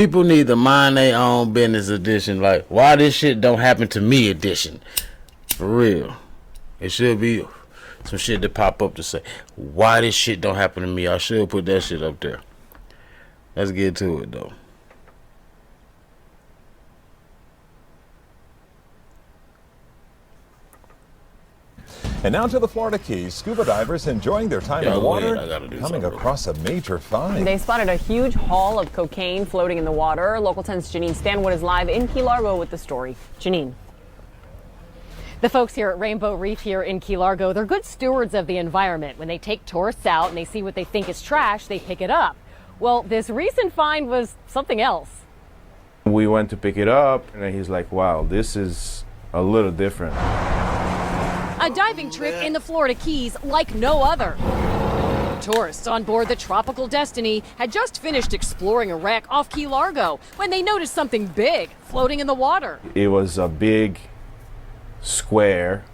People need to mind their own business edition. Like, why this shit don't happen to me edition. For real. It should be some shit that pop up to say, why this shit don't happen to me. I should put that shit up there. Let's get to it, though. And now to the Florida Keys. Scuba divers enjoying their time in the water, coming across a major find. They spotted a huge haul of cocaine floating in the water. Local 10's Janine Stanwood is live in Key Largo with the story. Janine. The folks here at Rainbow Reef here in Key Largo, they're good stewards of the environment. When they take tourists out and they see what they think is trash, they pick it up. Well, this recent find was something else. We went to pick it up and he's like, wow, this is a little different. A diving trip in the Florida Keys like no other. Tourists on board the Tropical Destiny had just finished exploring a wreck off Key Largo when they noticed something big floating in the water. It was a big square.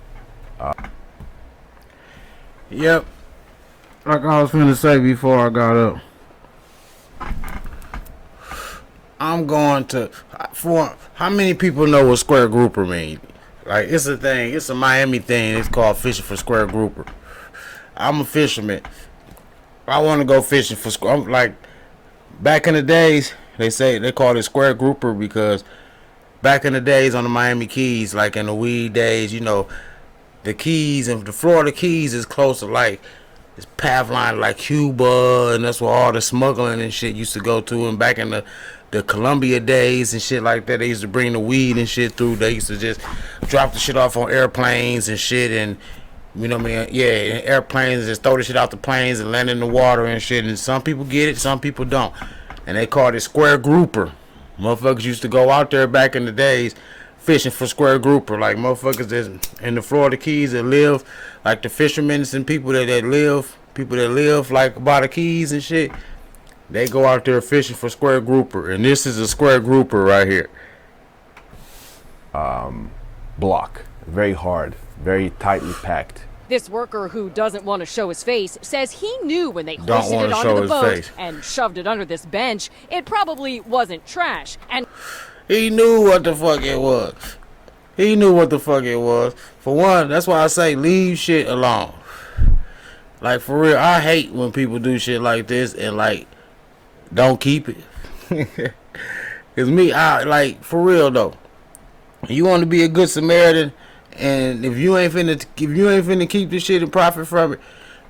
Yep. Like I was finna say before I got up. I'm going to, for how many people know what square grouper means? Like, it's a thing. It's a Miami thing. It's called fishing for square grouper. I'm a fisherman. I want to go fishing for square. Like, back in the days, they called it square grouper because back in the days on the Miami Keys, like in the weed days, you know, the Keys and the Florida Keys is close to like, it's path line like Cuba, and that's where all the smuggling and shit used to go to. And back in the Columbia days and shit like that, they used to bring the weed and shit through. They used to just drop the shit off on airplanes and shit, and you know what I mean? Yeah, airplanes, just throw the shit out the planes and land in the water and shit. And some people get it, some people don't. And they called it square grouper. Motherfuckers used to go out there back in the days fishing for square grouper. Like motherfuckers that in the Florida Keys that live, like the fishermen and people that live like by the Keys and shit. They go out there fishing for square grouper, and this is a square grouper right here. Block, very hard, very tightly packed. This worker who doesn't want to show his face says he knew when they hoisted it onto the boat and shoved it under this bench, it probably wasn't trash. And he knew what the fuck it was. He knew what the fuck it was. For one, that's why I say leave shit alone. Like, for real, I hate when people do shit like this and like don't keep it. Cause me, I like, for real though, you want to be a good Samaritan, and if you ain't finna keep this shit and profit from it,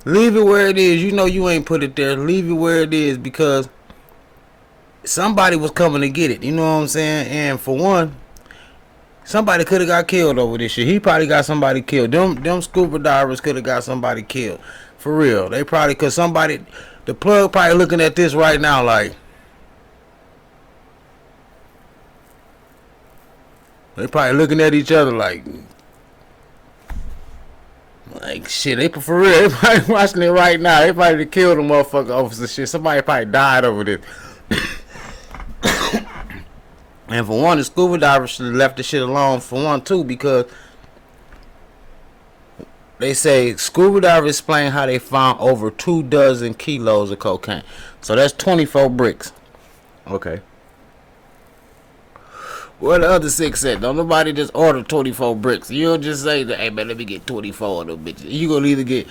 leave it where it is. You know you ain't put it there. Leave it where it is because somebody was coming to get it. You know what I'm saying? And for one, somebody could have got killed over this shit. He probably got somebody killed. Them scuba divers could have got somebody killed. For real. They probably, cause somebody, the plug probably looking at this right now like, they probably looking at each other like shit. They, for real, they probably watching it right now. They probably killed the motherfucker over some shit. Somebody probably died over this. And for one, the scuba divers should have left the shit alone. For one, too, because they say scuba divers explain how they found over 24 kilos of cocaine. So that's 24 bricks. Okay. Where the other 6 at? Don't nobody just order 24 bricks. You don't just say, hey man, let me get 24 of them bitches. You gonna either get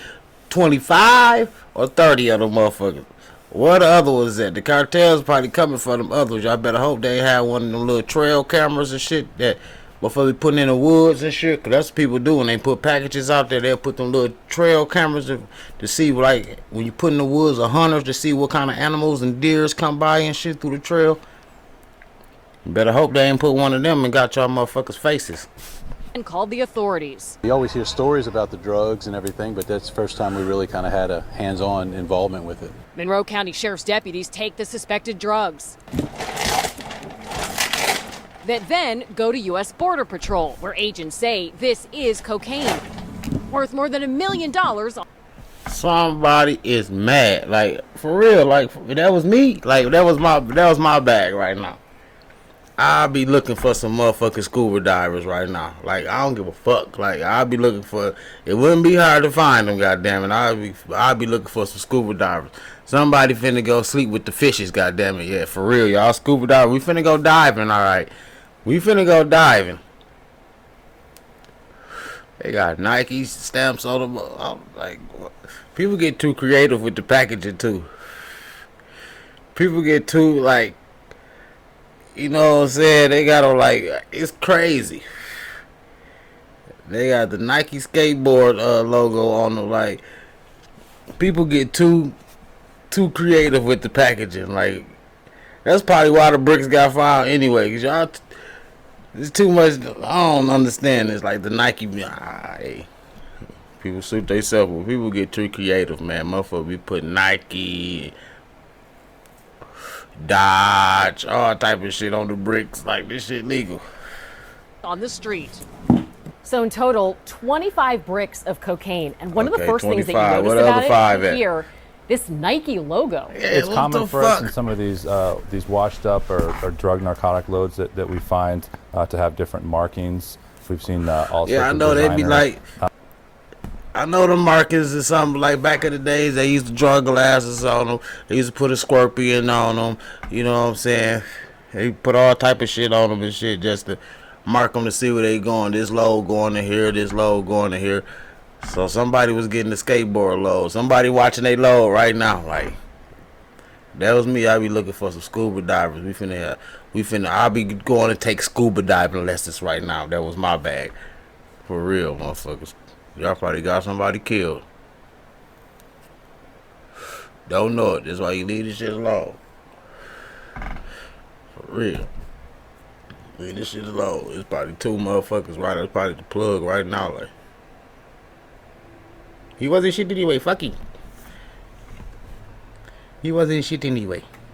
25 or 30 of them motherfuckers. Where the other ones at? The cartel's probably coming for them others. Y'all better hope they have one of them little trail cameras and shit that before they putting in the woods and shit. Cause that's what people do when they put packages out there. They'll put them little trail cameras to see, like when you put in the woods, a hunter to see what kind of animals and deers come by and shit through the trail. You better hope they ain't put one of them and got y'all motherfuckers' faces. And called the authorities. You always hear stories about the drugs and everything, but that's the first time we really kind of had a hands-on involvement with it. Monroe County Sheriff's deputies take the suspected drugs that then go to U.S. Border Patrol, where agents say this is cocaine worth more than $1 million. Somebody is mad, like for real. Like if that was me, like that was my bag right now. I'll be looking for some motherfucking scuba divers right now. Like I don't give a fuck. Like I'll be looking for. It wouldn't be hard to find them. Goddamn it! I'll be looking for some scuba divers. Somebody finna go sleep with the fishes, goddammit. Yeah, for real, y'all. Scuba diving. We finna go diving, alright. We finna go diving. They got Nike stamps on them. I'm like, people get too creative with the packaging, too. People get too, like, you know what I'm saying? They got them, like, it's crazy. They got the Nike skateboard logo on them. Like, people get too creative with the packaging. Like, that's probably why the bricks got found anyway. Cause y'all, it's too much. I don't understand this. Like the Nike, people suit themselves, but people get too creative, man. Motherfucker be putting Nike, Dodge, all type of shit on the bricks. Like this shit legal. On the street. So in total, 25 bricks of cocaine. And one of the first things that 25. you notice What other about five it at? here, this Nike logo. Yeah, It's what common the for us fuck? in some of these washed up or drug narcotic loads that we find to have different markings. We've seen all sorts Yeah, I of know they be designer- like. I know the markings is something like back in the days they used to draw glasses on them. They used to put a scorpion on them. You know what I'm saying? They put all type of shit on them and shit just to mark them to see where they going. This load going to here. This load going to here. So somebody was getting the skateboard load. Somebody watching they load right now. Like that was me. I be looking for some scuba divers. I'll be going to take scuba diving lessons right now. That was my bag. For real, motherfuckers. Y'all probably got somebody killed. Don't know it. That's why you leave this shit alone. For real. Leave this shit alone. It's probably two motherfuckers right. That's probably the plug right now. Like, he wasn't shit anyway. Fuck him. He wasn't shit anyway.